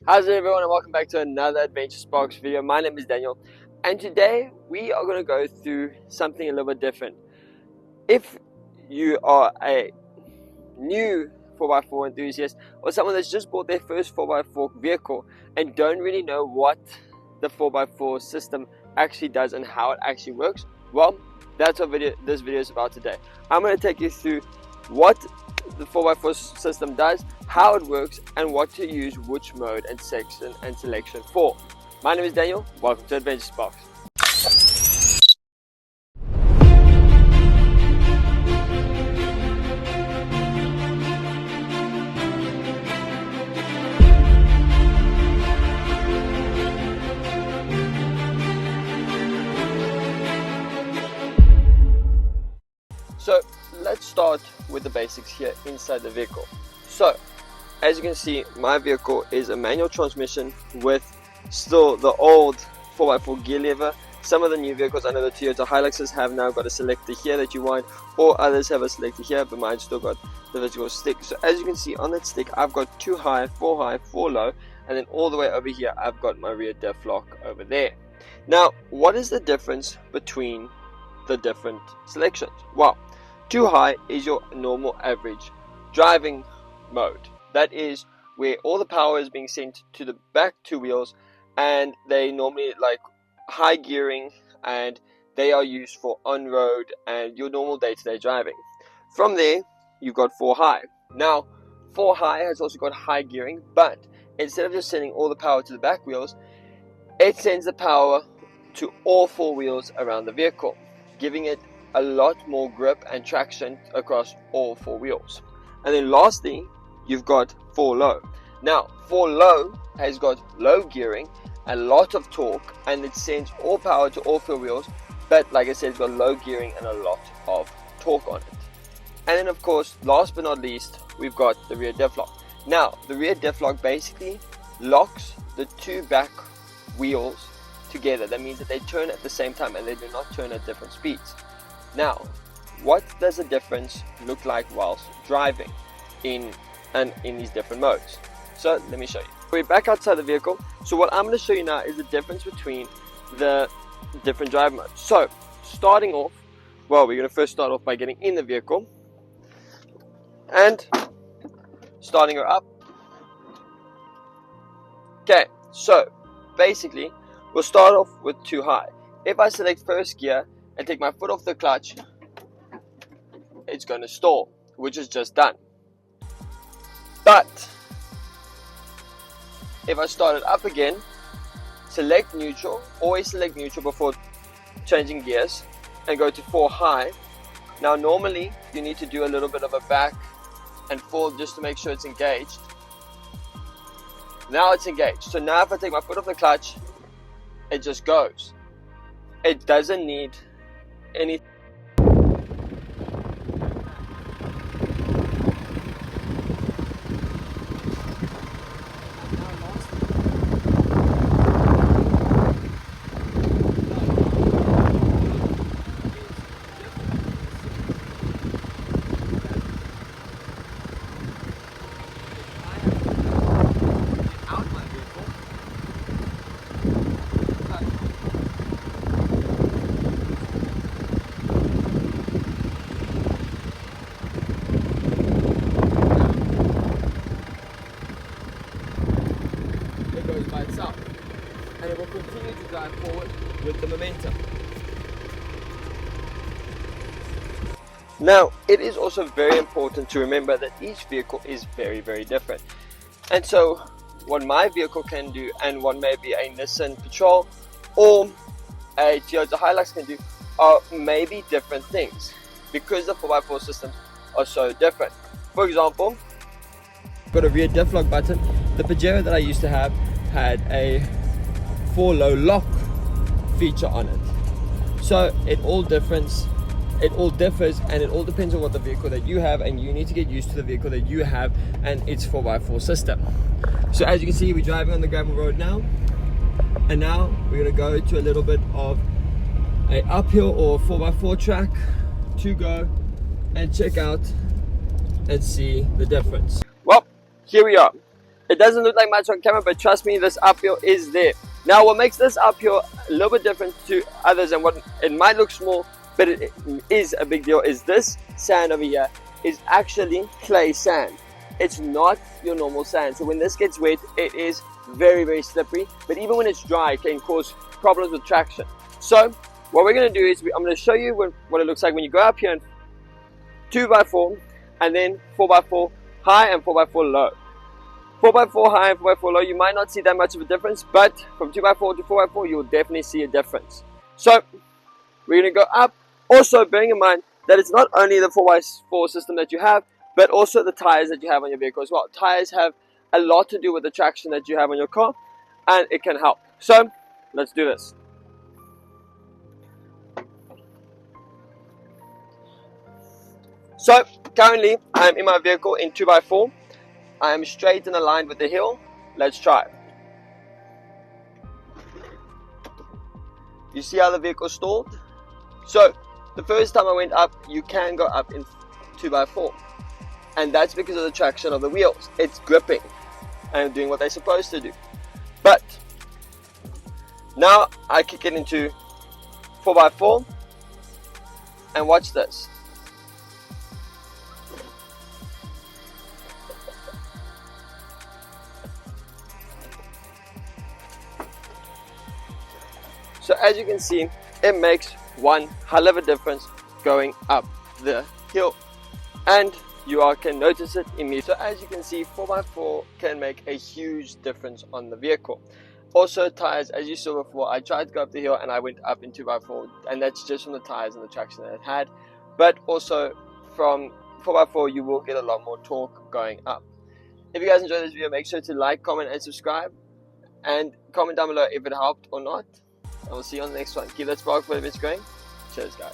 How's it everyone, and welcome back to another AdventureSparks video. My name is Daniel, and today we are going to go through something a little bit different. If you are a new 4x4 enthusiast or someone that's just bought their first 4x4 vehicle and don't really know what the 4x4 system actually does and how it actually works, well, that's what this video is about today. I'm going to take you through what the 4x4 system does, how it works, and what to use which mode and section and selection for. My name is Daniel. Welcome to AdventureSparks. So let's start with the basics here inside the vehicle. So as you can see, my vehicle is a manual transmission with still the old 4x4 gear lever. Some of the new vehicles, I know the Toyota Hiluxes have now got a selector here that you want, or others have a selector here, but mine's still got the physical stick. So as you can see on that stick, I've got 2 high, 4 low, and then all the way over here I've got my rear diff lock over there. Now what is the difference between the different selections? Well, 2 high is your normal average driving mode. That is where all the power is being sent to the back 2 wheels, and they normally like high gearing, and they are used for on-road and your normal day-to-day driving. From there you've got 4 high. Now 4 high has also got high gearing, but instead of just sending all the power to the back wheels, it sends the power to all 4 wheels around the vehicle, giving it a lot more grip and traction across all 4 wheels. And then lastly, you've got 4 low. Now 4 low has got low gearing, a lot of torque, and it sends all power to all 4 wheels, but like I said, it's got low gearing and a lot of torque on it. And then of course, last but not least, we've got the rear diff lock. Now the rear diff lock basically locks the 2 back wheels together. That means that they turn at the same time and they do not turn at different speeds. Now, what does the difference look like whilst driving in these different modes? So let me show you. We're back outside the vehicle. So what I'm going to show you now is the difference between the different drive modes. So starting off, well, we're going to first start off by getting in the vehicle and starting her up. Okay, so basically we'll start off with 2 high. If I select first gear and take my foot off the clutch, it's going to stall, which is just done. But if I start it up again, select neutral, always select neutral before changing gears, and go to 4 high. Now normally you need to do a little bit of a back and forth just to make sure it's engaged. Now it's engaged. So now if I take my foot off the clutch, it just goes. It doesn't need anything. By itself, and it will continue to drive forward with the momentum. Now it is also very important to remember that each vehicle is very, very different, and so what my vehicle can do and what maybe a Nissan Patrol or a Toyota Hilux can do are maybe different things, because the 4x4 systems are so different. For example, I've got a rear diff lock button. The Pajero that I used to have had a 4 low lock feature on it. So it all differs, and it all depends on what the vehicle that you have, and you need to get used to the vehicle that you have and its 4x4 system. So as you can see, we're driving on the gravel road now, and now we're going to go to a little bit of a uphill or 4x4 track to go and check out and see the difference. Well, here we are. It doesn't look like much on camera, but trust me, this uphill is there. Now, what makes this uphill a little bit different to others, and what it might look small, but it is a big deal, is this sand over here is actually clay sand. It's not your normal sand. So when this gets wet, it is very, very slippery. But even when it's dry, it can cause problems with traction. So what we're going to do is I'm going to show you what it looks like when you go up here in 2x4 and then 4x4 high and 4x4 low. 4x4 high and 4x4 low, you might not see that much of a difference, but from 2x4 to 4x4, you'll definitely see a difference. So we're going to go up. Also, bearing in mind that it's not only the 4x4 system that you have, but also the tires that you have on your vehicle as well. Tires have a lot to do with the traction that you have on your car, and it can help. So let's do this. So currently I'm in my vehicle in 2x4. I am straight and aligned with the hill. Let's try. You see how the vehicle stalled? So the first time I went up, you can go up in 2x4. And that's because of the traction of the wheels. It's gripping and doing what they're supposed to do. But now I kick it into 4x4 and watch this. So as you can see, it makes one hell of a difference going up the hill, and you can notice it immediately. So as you can see, 4x4 can make a huge difference on the vehicle. Also tires, as you saw before, I tried to go up the hill and I went up in 2x4, and that's just from the tires and the traction that it had. But also from 4x4 you will get a lot more torque going up. If you guys enjoyed this video, make sure to like, comment and subscribe, and comment down below if it helped or not. I will see you on the next one. Keep that spark for the bitch going. Cheers, guys.